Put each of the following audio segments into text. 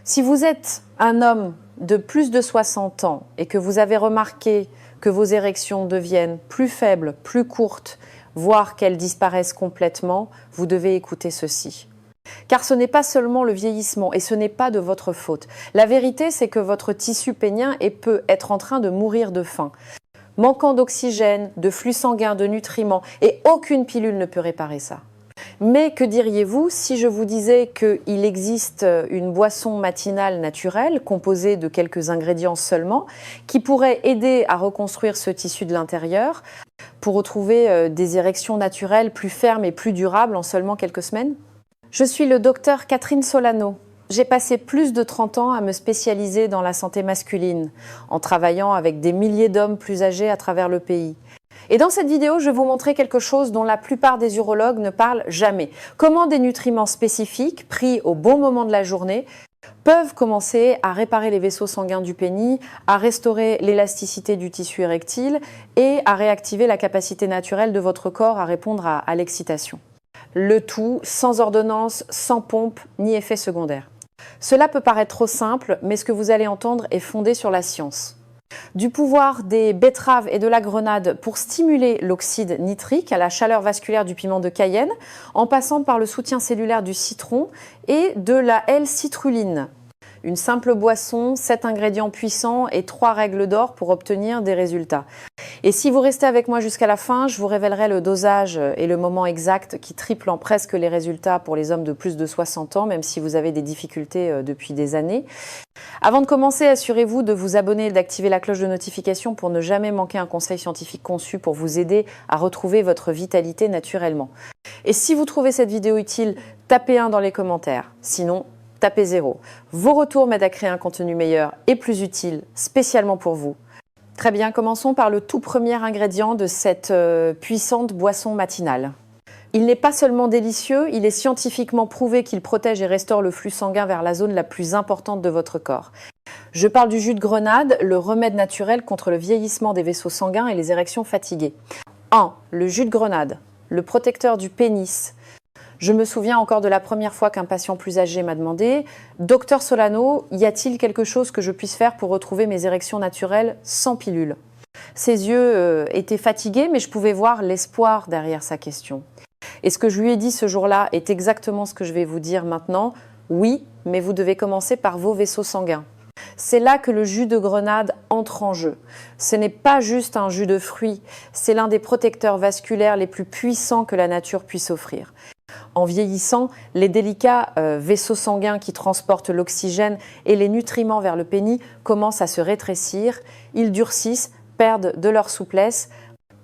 Si vous êtes un homme de plus de 60 ans et que vous avez remarqué que vos érections deviennent plus faibles, plus courtes, voire qu'elles disparaissent complètement, vous devez écouter ceci. Car ce n'est pas seulement le vieillissement et ce n'est pas de votre faute. La vérité, c'est que votre tissu pénien peut être en train de mourir de faim, manquant d'oxygène, de flux sanguin, de nutriments, et aucune pilule ne peut réparer ça. Mais que diriez-vous si je vous disais qu'il existe une boisson matinale naturelle composée de quelques ingrédients seulement qui pourrait aider à reconstruire ce tissu de l'intérieur pour retrouver des érections naturelles plus fermes et plus durables en seulement quelques semaines? Je suis le docteur Catherine Solano. J'ai passé plus de 30 ans à me spécialiser dans la santé masculine, en travaillant avec des milliers d'hommes plus âgés à travers le pays. Et dans cette vidéo, je vais vous montrer quelque chose dont la plupart des urologues ne parlent jamais. Comment des nutriments spécifiques, pris au bon moment de la journée, peuvent commencer à réparer les vaisseaux sanguins du pénis, à restaurer l'élasticité du tissu érectile et à réactiver la capacité naturelle de votre corps à répondre à l'excitation. Le tout sans ordonnance, sans pompe, ni effet secondaire. Cela peut paraître trop simple, mais ce que vous allez entendre est fondé sur la science. Du pouvoir des betteraves et de la grenade pour stimuler l'oxyde nitrique à la chaleur vasculaire du piment de Cayenne, en passant par le soutien cellulaire du citron et de la L-citrulline. Une simple boisson, 7 ingrédients puissants et 3 règles d'or pour obtenir des résultats. Et si vous restez avec moi jusqu'à la fin, je vous révélerai le dosage et le moment exact qui triple en presque les résultats pour les hommes de plus de 60 ans, même si vous avez des difficultés depuis des années. Avant de commencer, assurez-vous de vous abonner et d'activer la cloche de notification pour ne jamais manquer un conseil scientifique conçu pour vous aider à retrouver votre vitalité naturellement. Et si vous trouvez cette vidéo utile, tapez 1 dans les commentaires. Sinon, tapez 0. Vos retours m'aident à créer un contenu meilleur et plus utile, spécialement pour vous. Très bien, commençons par le tout premier ingrédient de cette puissante boisson matinale. Il n'est pas seulement délicieux, il est scientifiquement prouvé qu'il protège et restaure le flux sanguin vers la zone la plus importante de votre corps. Je parle du jus de grenade, le remède naturel contre le vieillissement des vaisseaux sanguins et les érections fatiguées. 1. Le jus de grenade, le protecteur du pénis. Je me souviens encore de la première fois qu'un patient plus âgé m'a demandé « Docteur Solano, y a-t-il quelque chose que je puisse faire pour retrouver mes érections naturelles sans pilule ?» Ses yeux étaient fatigués, mais je pouvais voir l'espoir derrière sa question. Et ce que je lui ai dit ce jour-là est exactement ce que je vais vous dire maintenant. Oui, mais vous devez commencer par vos vaisseaux sanguins. C'est là que le jus de grenade entre en jeu. Ce n'est pas juste un jus de fruits, c'est l'un des protecteurs vasculaires les plus puissants que la nature puisse offrir. En vieillissant, les délicats vaisseaux sanguins qui transportent l'oxygène et les nutriments vers le pénis commencent à se rétrécir, ils durcissent, perdent de leur souplesse.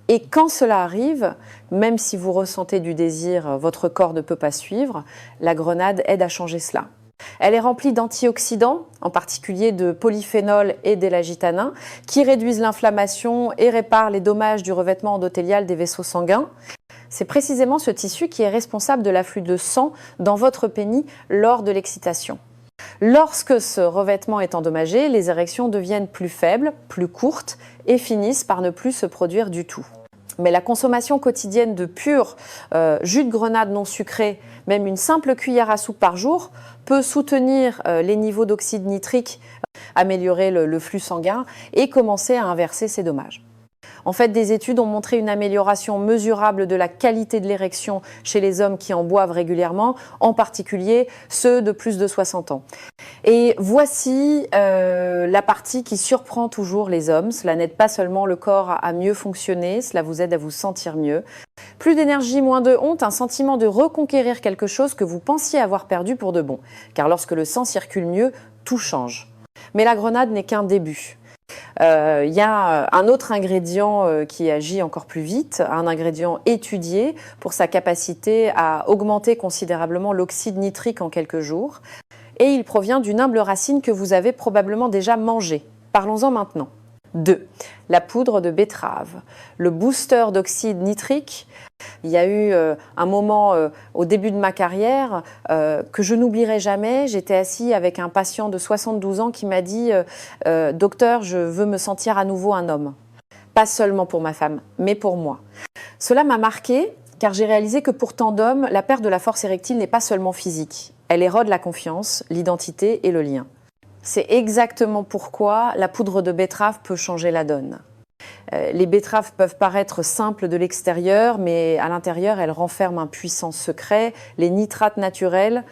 Et quand cela arrive, même si vous ressentez du désir, votre corps ne peut pas suivre, la grenade aide à changer cela. Elle est remplie d'antioxydants, en particulier de polyphénol et d'élagitanin, qui réduisent l'inflammation et réparent les dommages du revêtement endothélial des vaisseaux sanguins. C'est précisément ce tissu qui est responsable de l'afflux de sang dans votre pénis lors de l'excitation. Lorsque ce revêtement est endommagé, les érections deviennent plus faibles, plus courtes et finissent par ne plus se produire du tout. Mais la consommation quotidienne de pur jus de grenade non sucré, même une simple cuillère à soupe par jour, peut soutenir les niveaux d'oxyde nitrique, améliorer le flux sanguin et commencer à inverser ces dommages. En fait, des études ont montré une amélioration mesurable de la qualité de l'érection chez les hommes qui en boivent régulièrement, en particulier ceux de plus de 60 ans. Et voici la partie qui surprend toujours les hommes. Cela n'aide pas seulement le corps à mieux fonctionner, cela vous aide à vous sentir mieux. Plus d'énergie, moins de honte, un sentiment de reconquérir quelque chose que vous pensiez avoir perdu pour de bon. Car lorsque le sang circule mieux, tout change. Mais la grenade n'est qu'un début. Il y a un autre ingrédient qui agit encore plus vite, un ingrédient étudié pour sa capacité à augmenter considérablement l'oxyde nitrique en quelques jours. Et il provient d'une humble racine que vous avez probablement déjà mangée. Parlons-en maintenant. 2. La poudre de betterave. Le booster d'oxyde nitrique. Il y a eu un moment au début de ma carrière que je n'oublierai jamais. J'étais assis avec un patient de 72 ans qui m'a dit « Docteur, je veux me sentir à nouveau un homme. » Pas seulement pour ma femme, mais pour moi. Cela m'a marqué car j'ai réalisé que pour tant d'hommes, la perte de la force érectile n'est pas seulement physique. Elle érode la confiance, l'identité et le lien. C'est exactement pourquoi la poudre de betterave peut changer la donne. Les betteraves peuvent paraître simples de l'extérieur, mais à l'intérieur, elles renferment un puissant secret, les nitrates naturels.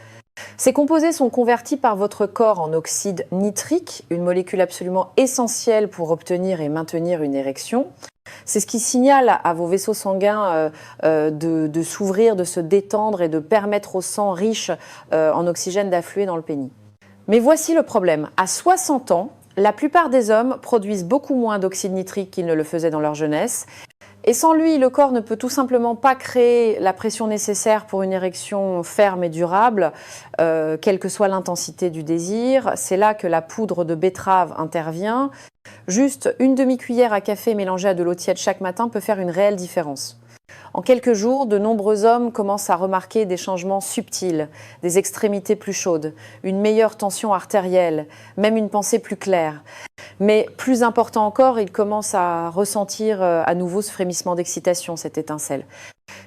Ces composés sont convertis par votre corps en oxyde nitrique, une molécule absolument essentielle pour obtenir et maintenir une érection. C'est ce qui signale à vos vaisseaux sanguins de s'ouvrir, de se détendre et de permettre au sang riche en oxygène d'affluer dans le pénis. Mais voici le problème. À 60 ans, la plupart des hommes produisent beaucoup moins d'oxyde nitrique qu'ils ne le faisaient dans leur jeunesse. Et sans lui, le corps ne peut tout simplement pas créer la pression nécessaire pour une érection ferme et durable, quelle que soit l'intensité du désir. C'est là que la poudre de betterave intervient. Juste une demi-cuillère à café mélangée à de l'eau tiède chaque matin peut faire une réelle différence. En quelques jours, de nombreux hommes commencent à remarquer des changements subtils, des extrémités plus chaudes, une meilleure tension artérielle, même une pensée plus claire. Mais plus important encore, ils commencent à ressentir à nouveau ce frémissement d'excitation, cette étincelle.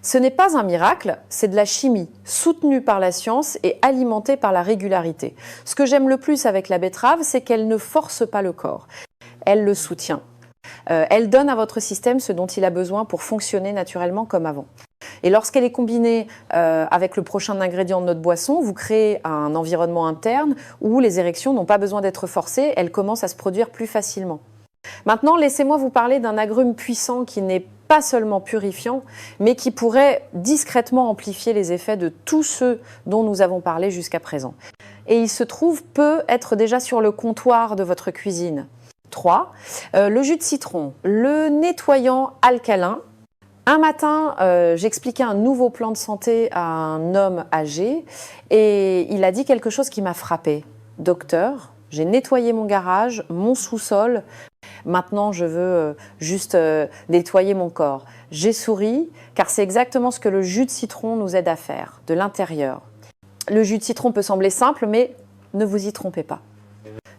Ce n'est pas un miracle, c'est de la chimie, soutenue par la science et alimentée par la régularité. Ce que j'aime le plus avec la betterave, c'est qu'elle ne force pas le corps, elle le soutient. Elle donne à votre système ce dont il a besoin pour fonctionner naturellement comme avant. Et lorsqu'elle est combinée avec le prochain ingrédient de notre boisson, vous créez un environnement interne où les érections n'ont pas besoin d'être forcées, elles commencent à se produire plus facilement. Maintenant, laissez-moi vous parler d'un agrume puissant qui n'est pas seulement purifiant, mais qui pourrait discrètement amplifier les effets de tous ceux dont nous avons parlé jusqu'à présent. Et il se trouve peut être déjà sur le comptoir de votre cuisine. 3. Le jus de citron, le nettoyant alcalin. Un matin, j'expliquais un nouveau plan de santé à un homme âgé et il a dit quelque chose qui m'a frappée. Docteur, j'ai nettoyé mon garage, mon sous-sol. Maintenant, je veux juste nettoyer mon corps. J'ai souri car c'est exactement ce que le jus de citron nous aide à faire, de l'intérieur. Le jus de citron peut sembler simple, mais ne vous y trompez pas.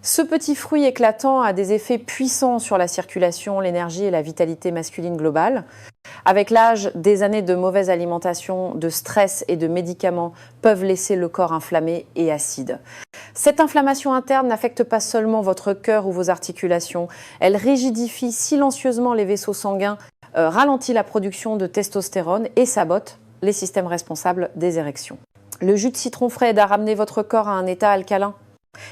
Ce petit fruit éclatant a des effets puissants sur la circulation, l'énergie et la vitalité masculine globale. Avec l'âge, des années de mauvaise alimentation, de stress et de médicaments peuvent laisser le corps inflammé et acide. Cette inflammation interne n'affecte pas seulement votre cœur ou vos articulations, elle rigidifie silencieusement les vaisseaux sanguins, ralentit la production de testostérone et sabote les systèmes responsables des érections. Le jus de citron frais aide à ramener votre corps à un état alcalin.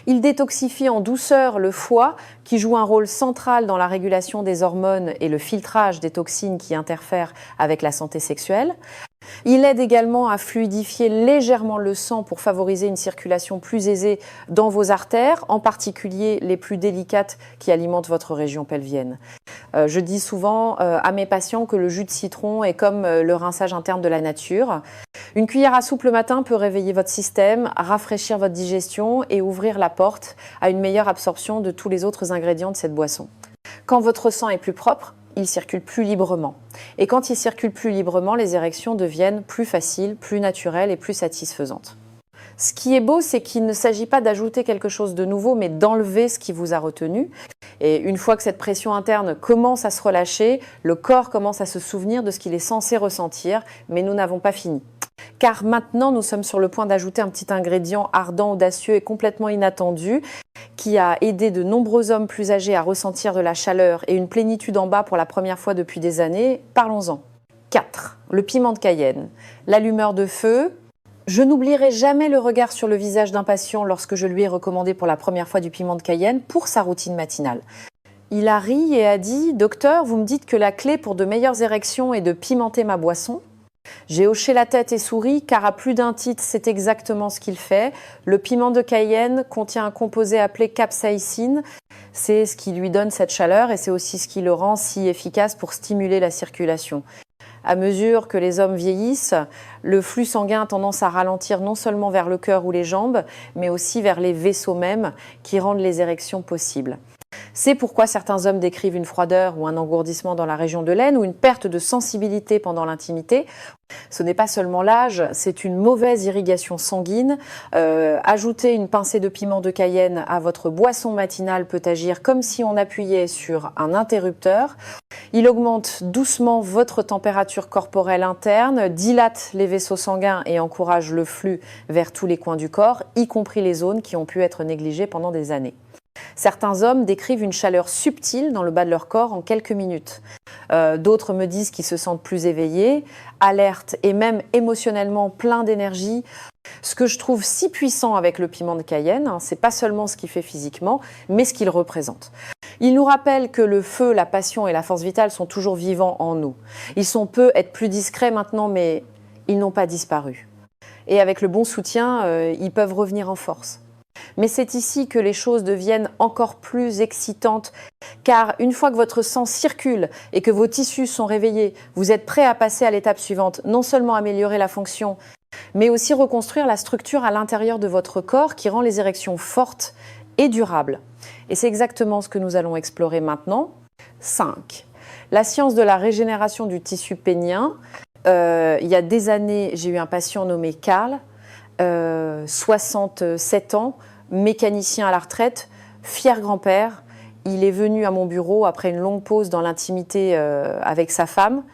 Il détoxifie en douceur le foie qui joue un rôle central dans la régulation des hormones et le filtrage des toxines qui interfèrent avec la santé sexuelle. Il aide également à fluidifier légèrement le sang pour favoriser une circulation plus aisée dans vos artères, en particulier les plus délicates qui alimentent votre région pelvienne. Je dis souvent à mes patients que le jus de citron est comme le rinçage interne de la nature. Une cuillère à soupe le matin peut réveiller votre système, rafraîchir votre digestion et ouvrir la porte à une meilleure absorption de tous les autres ingrédients de cette boisson. Quand votre sang est plus propre, il circule plus librement. Et quand il circule plus librement, les érections deviennent plus faciles, plus naturelles et plus satisfaisantes. Ce qui est beau, c'est qu'il ne s'agit pas d'ajouter quelque chose de nouveau, mais d'enlever ce qui vous a retenu. Et une fois que cette pression interne commence à se relâcher, le corps commence à se souvenir de ce qu'il est censé ressentir, mais nous n'avons pas fini. Car maintenant, nous sommes sur le point d'ajouter un petit ingrédient ardent, audacieux et complètement inattendu qui a aidé de nombreux hommes plus âgés à ressentir de la chaleur et une plénitude en bas pour la première fois depuis des années. Parlons-en. 4. Le piment de Cayenne. L'allumeur de feu. Je n'oublierai jamais le regard sur le visage d'un patient lorsque je lui ai recommandé pour la première fois du piment de Cayenne pour sa routine matinale. Il a ri et a dit « Docteur, vous me dites que la clé pour de meilleures érections est de pimenter ma boisson ?» J'ai hoché la tête et souri car à plus d'un titre, c'est exactement ce qu'il fait. Le piment de Cayenne contient un composé appelé capsaïcine. C'est ce qui lui donne cette chaleur et c'est aussi ce qui le rend si efficace pour stimuler la circulation. À mesure que les hommes vieillissent, le flux sanguin a tendance à ralentir non seulement vers le cœur ou les jambes, mais aussi vers les vaisseaux mêmes qui rendent les érections possibles. C'est pourquoi certains hommes décrivent une froideur ou un engourdissement dans la région de l'aine ou une perte de sensibilité pendant l'intimité. Ce n'est pas seulement l'âge, c'est une mauvaise irrigation sanguine. Ajouter une pincée de piment de Cayenne à votre boisson matinale peut agir comme si on appuyait sur un interrupteur. Il augmente doucement votre température corporelle interne, dilate les vaisseaux sanguins et encourage le flux vers tous les coins du corps, y compris les zones qui ont pu être négligées pendant des années. Certains hommes décrivent une chaleur subtile dans le bas de leur corps en quelques minutes. D'autres me disent qu'ils se sentent plus éveillés, alertes et même émotionnellement pleins d'énergie. Ce que je trouve si puissant avec le piment de Cayenne, c'est pas seulement ce qu'il fait physiquement, mais ce qu'il représente. Il nous rappelle que le feu, la passion et la force vitale sont toujours vivants en nous. Ils sont peu être plus discrets maintenant, mais ils n'ont pas disparu. Et avec le bon soutien, ils peuvent revenir en force. Mais c'est ici que les choses deviennent encore plus excitantes, car une fois que votre sang circule et que vos tissus sont réveillés, vous êtes prêt à passer à l'étape suivante, non seulement améliorer la fonction, mais aussi reconstruire la structure à l'intérieur de votre corps qui rend les érections fortes et durables. Et c'est exactement ce que nous allons explorer maintenant. 5. La science de la régénération du tissu pénien. Il y a des années, j'ai eu un patient nommé Karl, 67 ans, mécanicien à la retraite, fier grand-père. Il est venu à mon bureau après une longue pause dans l'intimité avec sa femme.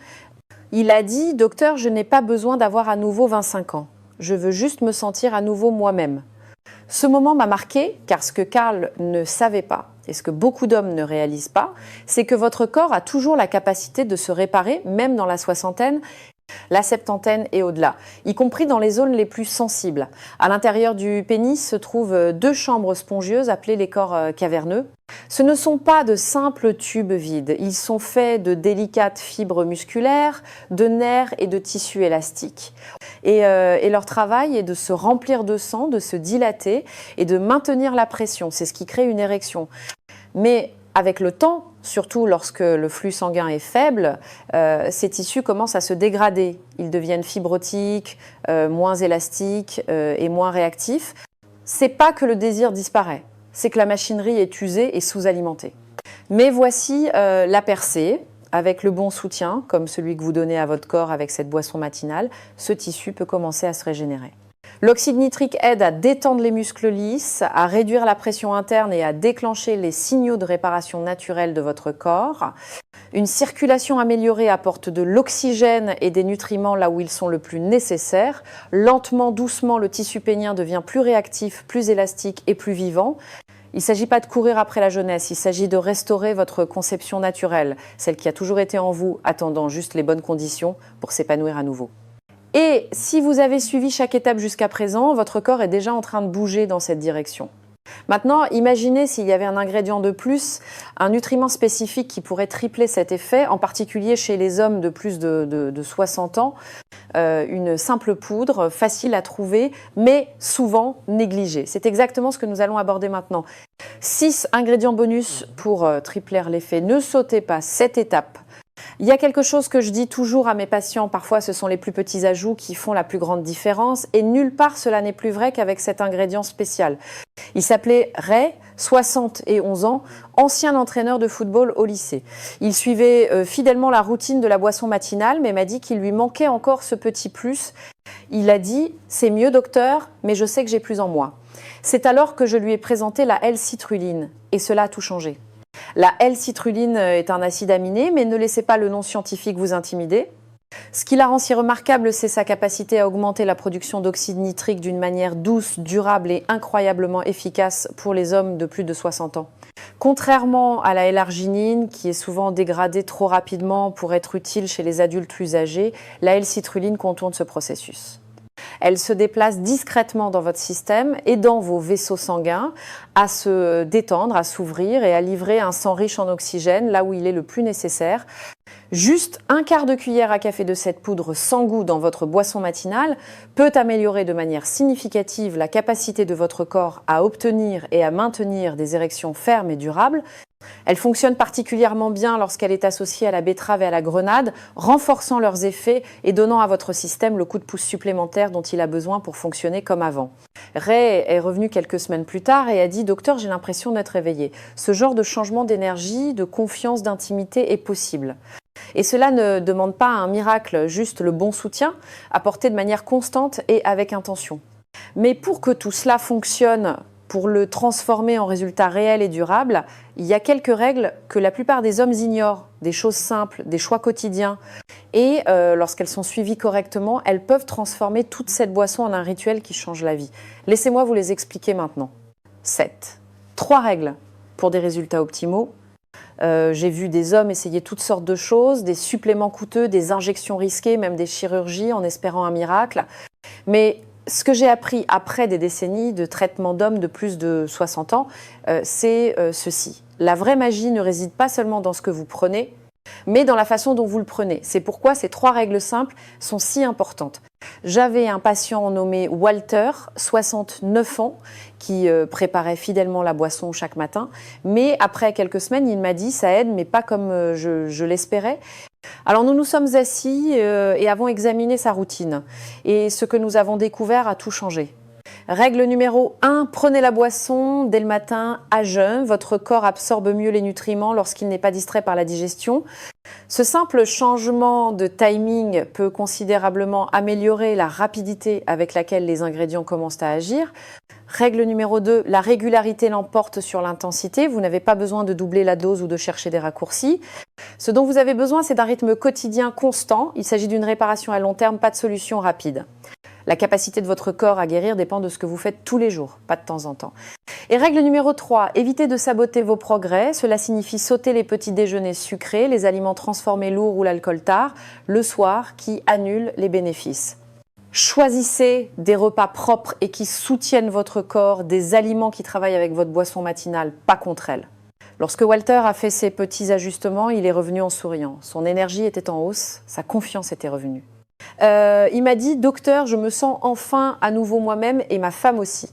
Il a dit « Docteur, je n'ai pas besoin d'avoir à nouveau 25 ans. Je veux juste me sentir à nouveau moi-même. » Ce moment m'a marqué car ce que Karl ne savait pas et ce que beaucoup d'hommes ne réalisent pas, c'est que votre corps a toujours la capacité de se réparer, même dans la soixantaine, la septantaine et au-delà, y compris dans les zones les plus sensibles. À l'intérieur du pénis se trouvent 2 chambres spongieuses appelées les corps caverneux. Ce ne sont pas de simples tubes vides, ils sont faits de délicates fibres musculaires, de nerfs et de tissus élastiques. Et leur travail est de se remplir de sang, de se dilater et de maintenir la pression. C'est ce qui crée une érection. Mais avec le temps, surtout lorsque le flux sanguin est faible, ces tissus commencent à se dégrader. Ils deviennent fibrotiques, moins élastiques et moins réactifs. C'est pas que le désir disparaît, c'est que la machinerie est usée et sous-alimentée. Mais voici la percée. Avec le bon soutien, comme celui que vous donnez à votre corps avec cette boisson matinale, ce tissu peut commencer à se régénérer. L'oxyde nitrique aide à détendre les muscles lisses, à réduire la pression interne et à déclencher les signaux de réparation naturelle de votre corps. Une circulation améliorée apporte de l'oxygène et des nutriments là où ils sont le plus nécessaires. Lentement, doucement, le tissu pénien devient plus réactif, plus élastique et plus vivant. Il ne s'agit pas de courir après la jeunesse, il s'agit de restaurer votre conception naturelle, celle qui a toujours été en vous, attendant juste les bonnes conditions pour s'épanouir à nouveau. Et si vous avez suivi chaque étape jusqu'à présent, votre corps est déjà en train de bouger dans cette direction. Maintenant, imaginez s'il y avait un ingrédient de plus, un nutriment spécifique qui pourrait tripler cet effet, en particulier chez les hommes de plus de 60 ans, une simple poudre, facile à trouver, mais souvent négligée. C'est exactement ce que nous allons aborder maintenant. 6 ingrédients bonus pour tripler l'effet. Ne sautez pas cette étape. Il y a quelque chose que je dis toujours à mes patients, parfois ce sont les plus petits ajouts qui font la plus grande différence et nulle part cela n'est plus vrai qu'avec cet ingrédient spécial. Il s'appelait Ray, 71 ans, ancien entraîneur de football au lycée. Il suivait fidèlement la routine de la boisson matinale mais m'a dit qu'il lui manquait encore ce petit plus. Il a dit « c'est mieux docteur, mais je sais que j'ai plus en moi ». C'est alors que je lui ai présenté la L-citrulline et cela a tout changé. La L-citrulline est un acide aminé, mais ne laissez pas le nom scientifique vous intimider. Ce qui la rend si remarquable, c'est sa capacité à augmenter la production d'oxyde nitrique d'une manière douce, durable et incroyablement efficace pour les hommes de plus de 60 ans. Contrairement à la L-arginine, qui est souvent dégradée trop rapidement pour être utile chez les adultes plus âgés, la L-citrulline contourne ce processus. Elle se déplace discrètement dans votre système, aidant vos vaisseaux sanguins à se détendre, à s'ouvrir et à livrer un sang riche en oxygène là où il est le plus nécessaire. Juste un quart de cuillère à café de cette poudre sans goût dans votre boisson matinale peut améliorer de manière significative la capacité de votre corps à obtenir et à maintenir des érections fermes et durables. Elle fonctionne particulièrement bien lorsqu'elle est associée à la betterave et à la grenade, renforçant leurs effets et donnant à votre système le coup de pouce supplémentaire dont il a besoin pour fonctionner comme avant. Ray est revenue quelques semaines plus tard et a dit « Docteur, j'ai l'impression d'être réveillée. Ce genre de changement d'énergie, de confiance, d'intimité est possible. » Et cela ne demande pas un miracle, juste le bon soutien, apporté de manière constante et avec intention. Mais pour que tout cela fonctionne, pour le transformer en résultats réels et durables, il y a quelques règles que la plupart des hommes ignorent, des choses simples, des choix quotidiens. Et lorsqu'elles sont suivies correctement, elles peuvent transformer toute cette boisson en un rituel qui change la vie. Laissez-moi vous les expliquer maintenant. 7. 3 règles pour des résultats optimaux. J'ai vu des hommes essayer toutes sortes de choses, des suppléments coûteux, des injections risquées, même des chirurgies en espérant un miracle. Mais ce que j'ai appris après des décennies de traitement d'hommes de plus de 60 ans, c'est ceci. La vraie magie ne réside pas seulement dans ce que vous prenez, mais dans la façon dont vous le prenez. C'est pourquoi ces 3 règles simples sont si importantes. J'avais un patient nommé Walter, 69 ans, qui préparait fidèlement la boisson chaque matin. Mais après quelques semaines, il m'a dit « ça aide, mais pas comme je l'espérais ». Alors nous nous sommes assis et avons examiné sa routine. Et ce que nous avons découvert a tout changé. Règle numéro 1, prenez la boisson dès le matin à jeun. Votre corps absorbe mieux les nutriments lorsqu'il n'est pas distrait par la digestion. Ce simple changement de timing peut considérablement améliorer la rapidité avec laquelle les ingrédients commencent à agir. Règle numéro 2, la régularité l'emporte sur l'intensité. Vous n'avez pas besoin de doubler la dose ou de chercher des raccourcis. Ce dont vous avez besoin, c'est d'un rythme quotidien constant. Il s'agit d'une réparation à long terme, pas de solution rapide. La capacité de votre corps à guérir dépend de ce que vous faites tous les jours, pas de temps en temps. Et règle numéro 3, évitez de saboter vos progrès. Cela signifie sauter les petits déjeuners sucrés, les aliments transformés lourds ou l'alcool tard, le soir, qui annulent les bénéfices. Choisissez des repas propres et qui soutiennent votre corps, des aliments qui travaillent avec votre boisson matinale, pas contre elle. Lorsque Walter a fait ses petits ajustements, il est revenu en souriant. Son énergie était en hausse, sa confiance était revenue. Il m'a dit « Docteur, je me sens enfin à nouveau moi-même et ma femme aussi ».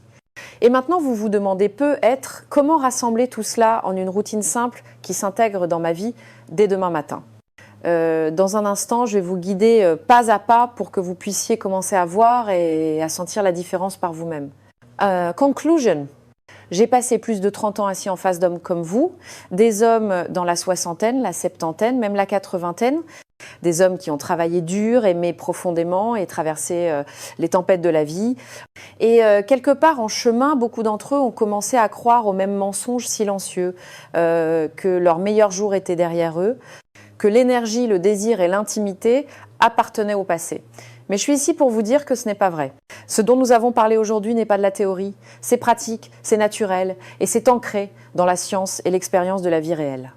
Et maintenant, vous vous demandez peut-être comment rassembler tout cela en une routine simple qui s'intègre dans ma vie dès demain matin. Dans un instant, je vais vous guider pas à pas pour que vous puissiez commencer à voir et à sentir la différence par vous-même. Conclusion. J'ai passé plus de 30 ans assis en face d'hommes comme vous, des hommes dans la soixantaine, la septantaine, même la 80aine, des hommes qui ont travaillé dur, aimé profondément et traversé les tempêtes de la vie. Et quelque part en chemin, beaucoup d'entre eux ont commencé à croire aux mêmes mensonges silencieux, que leur meilleur jour était derrière eux, que l'énergie, le désir et l'intimité appartenaient au passé. Mais je suis ici pour vous dire que ce n'est pas vrai. Ce dont nous avons parlé aujourd'hui n'est pas de la théorie, c'est pratique, c'est naturel et c'est ancré dans la science et l'expérience de la vie réelle.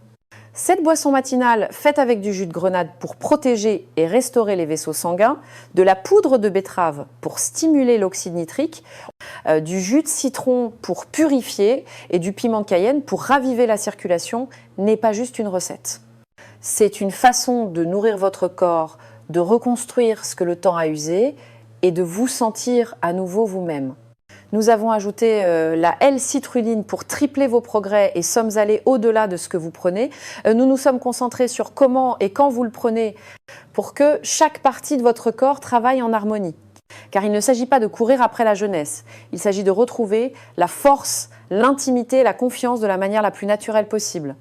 Cette boisson matinale faite avec du jus de grenade pour protéger et restaurer les vaisseaux sanguins, de la poudre de betterave pour stimuler l'oxyde nitrique, du jus de citron pour purifier et du piment de Cayenne pour raviver la circulation n'est pas juste une recette. C'est une façon de nourrir votre corps, de reconstruire ce que le temps a usé et de vous sentir à nouveau vous-même. Nous avons ajouté la L-citrulline pour tripler vos progrès et sommes allés au-delà de ce que vous prenez. Nous nous sommes concentrés sur comment et quand vous le prenez pour que chaque partie de votre corps travaille en harmonie. Car il ne s'agit pas de courir après la jeunesse, il s'agit de retrouver la force, l'intimité, la confiance de la manière la plus naturelle possible.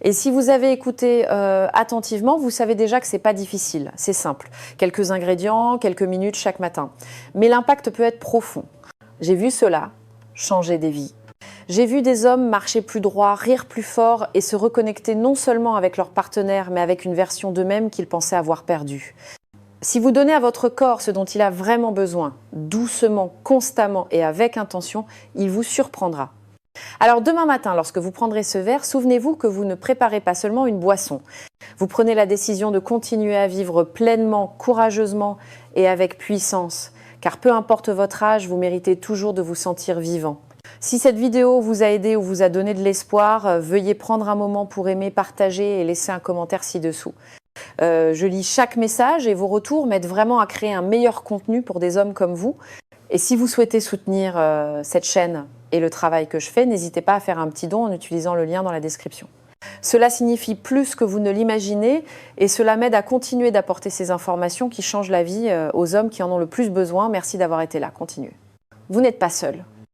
Et si vous avez écouté attentivement, vous savez déjà que ce n'est pas difficile, c'est simple. Quelques ingrédients, quelques minutes chaque matin. Mais l'impact peut être profond. J'ai vu cela changer des vies. J'ai vu des hommes marcher plus droit, rire plus fort et se reconnecter non seulement avec leur partenaire, mais avec une version d'eux-mêmes qu'ils pensaient avoir perdue. Si vous donnez à votre corps ce dont il a vraiment besoin, doucement, constamment et avec intention, il vous surprendra. Alors demain matin, lorsque vous prendrez ce verre, souvenez-vous que vous ne préparez pas seulement une boisson. Vous prenez la décision de continuer à vivre pleinement, courageusement et avec puissance. Car peu importe votre âge, vous méritez toujours de vous sentir vivant. Si cette vidéo vous a aidé ou vous a donné de l'espoir, veuillez prendre un moment pour aimer, partager et laisser un commentaire ci-dessous. Je lis chaque message et vos retours m'aident vraiment à créer un meilleur contenu pour des hommes comme vous. Et si vous souhaitez soutenir cette chaîne et le travail que je fais, n'hésitez pas à faire un petit don en utilisant le lien dans la description. Cela signifie plus que vous ne l'imaginez et cela m'aide à continuer d'apporter ces informations qui changent la vie aux hommes qui en ont le plus besoin. Merci d'avoir été là. Continuez. Vous n'êtes pas seul.